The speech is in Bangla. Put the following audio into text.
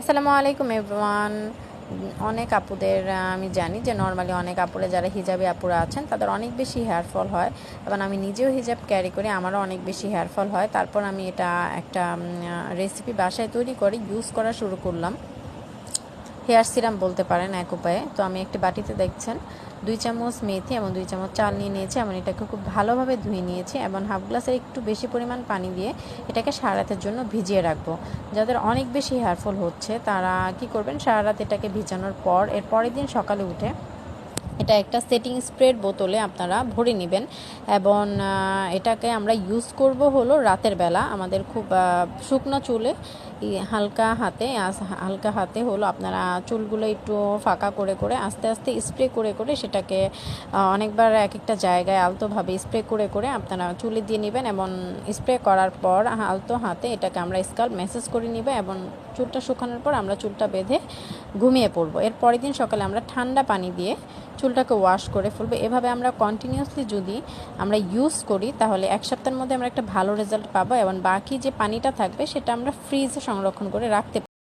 আসসালামু আলাইকুম এভরিওয়ান। অনেক আপুদের আমি জানি যে নর্মালি অনেক আপুরা যারা হিজাবি আপুরা আছেন তাদের অনেক বেশি হেয়ার ফল হয়, এবং আমি নিজেও হিজাব ক্যারি করি, আমারও অনেক বেশি হেয়ার ফল হয়। তারপর আমি এটা একটা রেসিপি বাসায় তৈরি করে ইউজ করা শুরু করলাম। হেয়ার সিরাম বলতে পারেন এক উপায়ে। তো আমি একটি বাটিতে দেখছেন 2 চামচ মেথি এবং 2 চামচ চাল নিয়ে নিয়েছি, এবং এটাকে খুব ভালোভাবে ধুয়ে নিয়েছি এবং হাফ গ্লাসের একটু বেশি পরিমাণ পানি দিয়ে এটাকে সারা রাতের জন্য ভিজিয়ে রাখবো। যাদের অনেক বেশি হেয়ার ফল হচ্ছে তারা কি করবেন, সারা রাত এটাকে ভিজানোর পর এর পরের দিন সকালে উঠে এটা একটা সেটিং স্প্রের বোতলে আপনারা ভরে নেবেন, এবং এটাকে আমরা ইউজ করব হলো রাতের বেলা। আমাদের খুব শুকনো চুলে হালকা হাতে হলো আপনারা চুলগুলো একটু ফাঁকা করে করে আস্তে আস্তে স্প্রে করে করে সেটাকে অনেকবার এক একটা জায়গায় আলতোভাবে স্প্রে করে করে আপনারা চুলে দিয়ে নেবেন, এবং স্প্রে করার পর আলতো হাতে এটাকে আমরা স্কাল্প ম্যাসেজ করে নিব, এবং চুলটা শুকানোর পর আমরা চুলটা বেঁধে ঘুমিয়ে পড়বো। এর পরের দিন সকালে আমরা ঠান্ডা পানি দিয়ে চুলটাকে ওয়াশ করে ফেলবো। এভাবে আমরা কন্টিনিউয়াসলি যদি আমরা ইউজ করি তাহলে এক সপ্তাহের মধ্যে আমরা একটা ভালো রেজাল্ট পাবো, এবং বাকি যে পানিটা থাকবে সেটা আমরা ফ্রিজে সংরক্ষণ করে রাখতে